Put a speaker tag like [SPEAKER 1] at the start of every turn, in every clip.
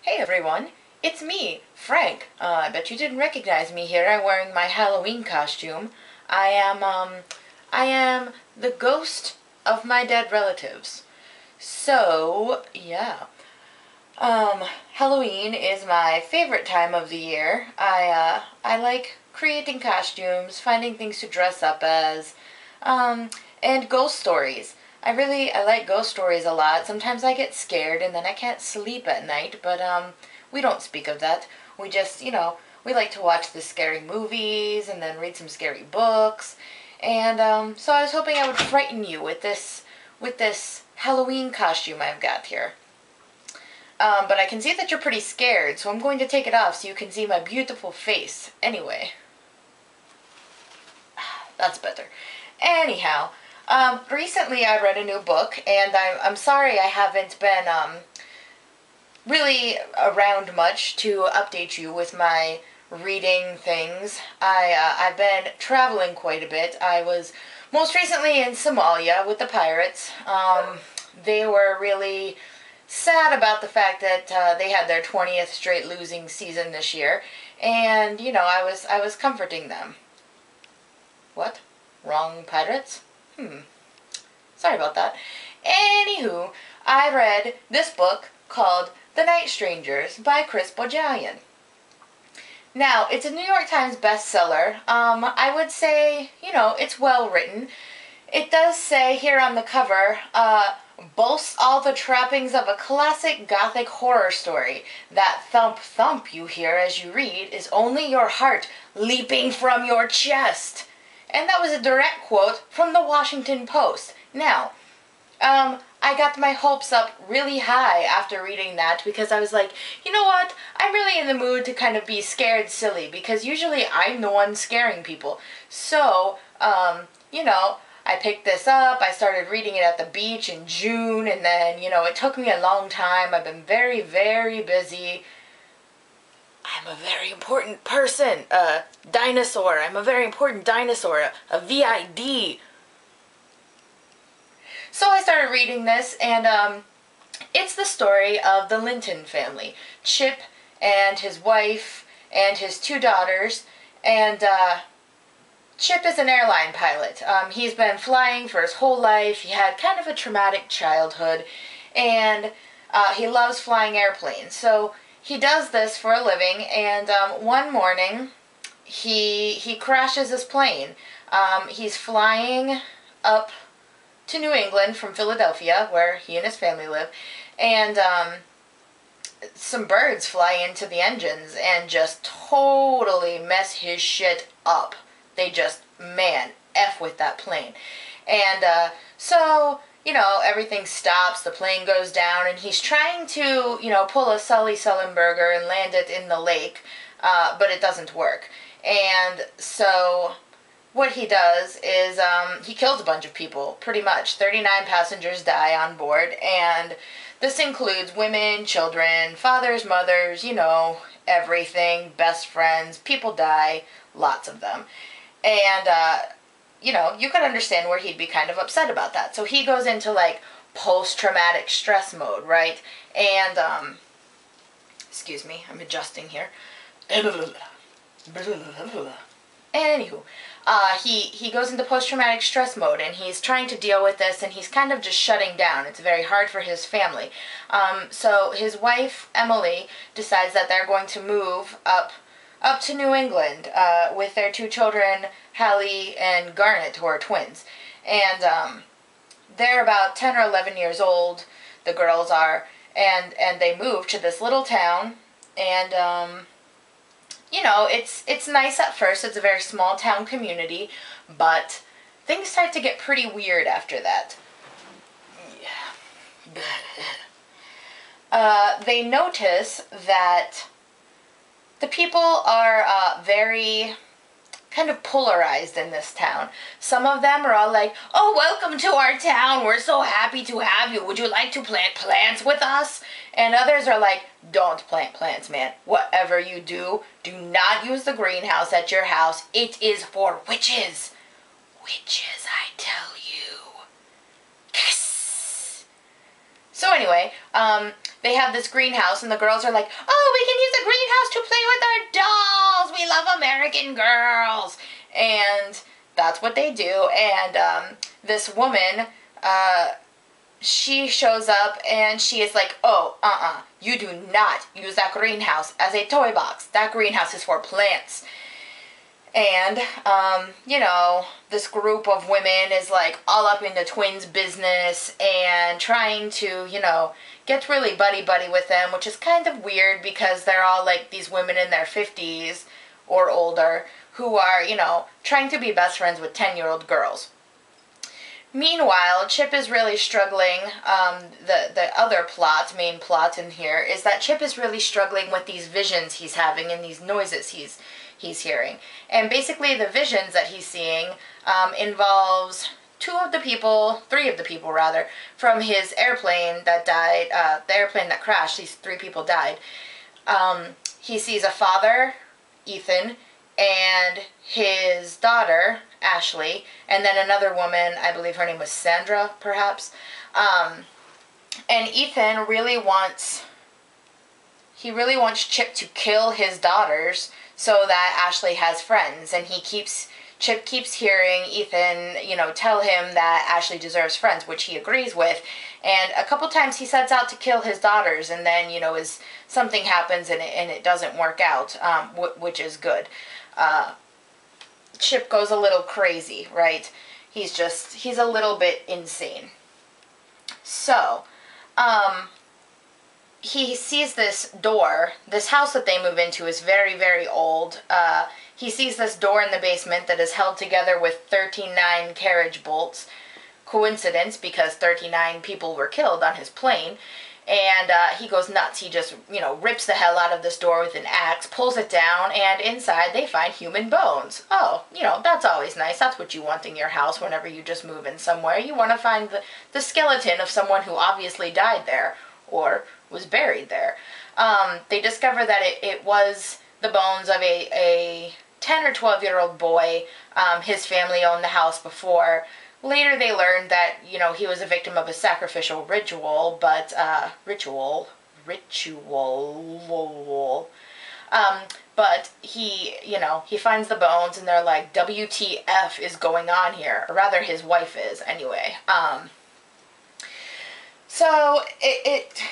[SPEAKER 1] Hey everyone, it's me, Frank. I bet you didn't recognize me here. I'm wearing my Halloween costume. I am the ghost of my dead relatives. So, yeah. Halloween is my favorite time of the year. I like creating costumes, finding things to dress up as, and ghost stories. I like ghost stories a lot. Sometimes I get scared and then I can't sleep at night, but, we don't speak of that. We just, we like to watch the scary movies and then read some scary books. And, so I was hoping I would frighten you with this Halloween costume I've got here. But I can see that you're pretty scared, so I'm going to take it off so you can see my beautiful face. Anyway. That's better. Anyhow, recently I read a new book, and I'm sorry I haven't been, really around much to update you with my reading things. I've been traveling quite a bit. I was most recently in Somalia with the pirates. They were really sad about the fact that they had their 20th straight losing season this year, and I was comforting them. What? Wrong pirates? Sorry about that. Anywho, I read this book called The Night Strangers by Chris Bohjalian. Now, it's a New York Times bestseller. I would say, it's well written. It does say here on the cover, boasts all the trappings of a classic gothic horror story. That thump thump you hear as you read is only your heart leaping from your chest. And that was a direct quote from the Washington Post. Now, I got my hopes up really high after reading that because I was like, you know what, I'm really in the mood to kind of be scared silly because usually I'm the one scaring people. So, I picked this up, I started reading it at the beach in June, and then, it took me a long time. I've been very, very busy. I'm a very important person, a dinosaur. I'm a very important dinosaur, a VID. So I started reading this, and it's the story of the Linton family. Chip and his wife and his two daughters, and Chip is an airline pilot. He's been flying for his whole life. He had kind of a traumatic childhood, and he loves flying airplanes. So he does this for a living, and one morning he crashes his plane. He's flying up to New England from Philadelphia, where he and his family live, and some birds fly into the engines and just totally mess his shit up. They just, man, F with that plane. And so, everything stops, the plane goes down, and he's trying to, pull a Sully Sullenberger and land it in the lake, but it doesn't work. And so what he does is he kills a bunch of people, pretty much. 39 passengers die on board, and this includes women, children, fathers, mothers, everything, best friends, people die, lots of them. And, you could understand where he'd be kind of upset about that. So he goes into, like, post-traumatic stress mode, right? And, excuse me, I'm adjusting here. Anywho, he goes into post-traumatic stress mode, and he's trying to deal with this, and he's kind of just shutting down. It's very hard for his family. So his wife, Emily, decides that they're going to move up to New England with their two children, Hallie and Garnet, who are twins. And they're about 10 or 11 years old, the girls are, and they move to this little town, and it's nice at first. It's a very small town community, but things start to get pretty weird after that. They notice that the people are very kind of polarized in this town. Some of them are all like, oh, welcome to our town. We're so happy to have you. Would you like to plant plants with us? And others are like, don't plant plants, man. Whatever you do, do not use the greenhouse at your house. It is for witches. Witches, I tell you. So anyway, they have this greenhouse, and the girls are like, oh, we can use the greenhouse to play with our dolls. We love American girls. And that's what they do. And this woman, she shows up, and she is like, oh, you do not use that greenhouse as a toy box. That greenhouse is for plants. And, you know, this group of women is like all up in the twins' business and trying to, you know, get really buddy-buddy with them, which is kind of weird because they're all like these women in their 50s or older who are, you know, trying to be best friends with 10-year-old girls. Meanwhile, Chip is really struggling. The other main plot in here is that Chip is really struggling with these visions he's having and these noises he's hearing. And basically the visions that he's seeing involves three of the people rather, from his airplane that died, the airplane that crashed. These 3 people died. He sees a father, Ethan, and his daughter, Ashley, and then another woman, I believe her name was Sandra, perhaps. And Ethan really wants Chip to kill his daughters so that Ashley has friends, and Chip keeps hearing Ethan, you know, tell him that Ashley deserves friends, which he agrees with, and a couple times he sets out to kill his daughters, and then, you know, something happens and it doesn't work out, which is good. Chip goes a little crazy, right? He's a little bit insane. So, he sees this door. This house that they move into is very, very old. He sees this door in the basement that is held together with 39 carriage bolts. Coincidence, because 39 people were killed on his plane. And he goes nuts. He just, you know, rips the hell out of this door with an axe, pulls it down, and inside they find human bones. Oh, you know, that's always nice. That's what you want in your house whenever you just move in somewhere. You want to find the skeleton of someone who obviously died there or was buried there. They discover that it was the bones of a 10 or 12-year-old boy. His family owned the house before. Later they learned that, you know, he was a victim of a sacrificial ritual, but, but he, you know, he finds the bones and they're like, WTF is going on here? Or rather, his wife is, anyway. So, it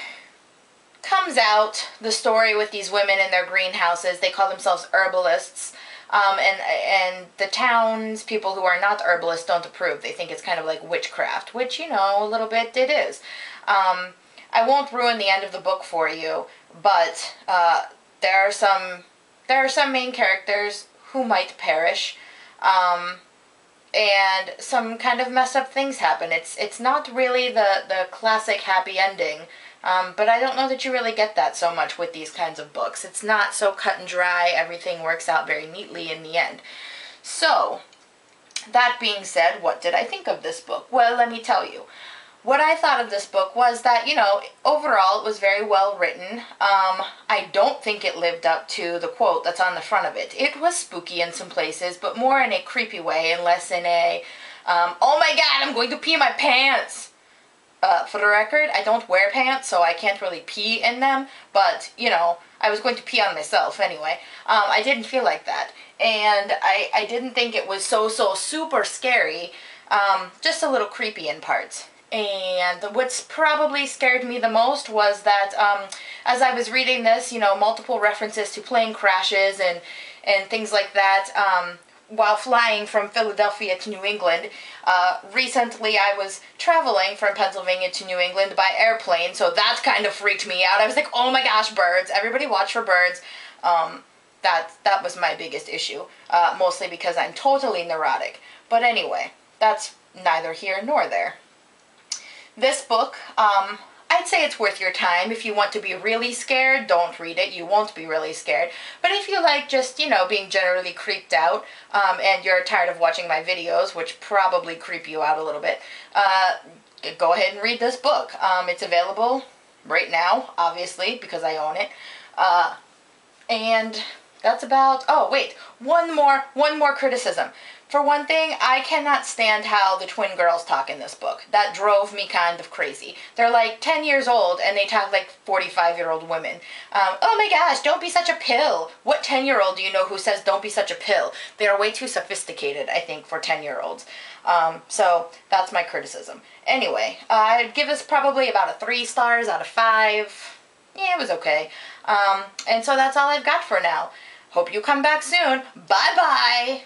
[SPEAKER 1] comes out, the story with these women in their greenhouses. They call themselves herbalists. And the towns people who are not herbalists don't approve. They think it's kind of like witchcraft, which, you know, a little bit it is. I won't ruin the end of the book for you, but there are some main characters who might perish, and some kind of messed up things happen. It's not really the classic happy ending. But I don't know that you really get that so much with these kinds of books. It's not so cut and dry. Everything works out very neatly in the end. So, that being said, what did I think of this book? Well, let me tell you. What I thought of this book was that, you know, overall it was very well written. I don't think it lived up to the quote that's on the front of it. It was spooky in some places, but more in a creepy way and less in a, oh my god, I'm going to pee my pants. For the record, I don't wear pants, so I can't really pee in them, but, you know, I was going to pee on myself anyway. I didn't feel like that, and I didn't think it was so super scary, just a little creepy in parts. And what's probably scared me the most was that, as I was reading this, you know, multiple references to plane crashes and things like that, while flying from Philadelphia to New England. Recently I was traveling from Pennsylvania to New England by airplane, so that kind of freaked me out. I was like, oh my gosh, birds. Everybody watch for birds. That was my biggest issue, mostly because I'm totally neurotic. But anyway, that's neither here nor there. This book, I'd say it's worth your time. If you want to be really scared, don't read it. You won't be really scared. But if you like just, you know, being generally creeped out, and you're tired of watching my videos, which probably creep you out a little bit, go ahead and read this book. It's available right now, obviously, because I own it. And that's about, oh wait, one more criticism. For one thing, I cannot stand how the twin girls talk in this book. That drove me kind of crazy. They're like 10 years old and they talk like 45-year-old women. Oh my gosh, don't be such a pill. What 10-year-old do you know who says don't be such a pill? They are way too sophisticated, I think, for 10-year-olds. So that's my criticism. Anyway, I'd give this probably about a 3 stars out of 5. Yeah, it was okay. And so that's all I've got for now. Hope you come back soon. Bye-bye!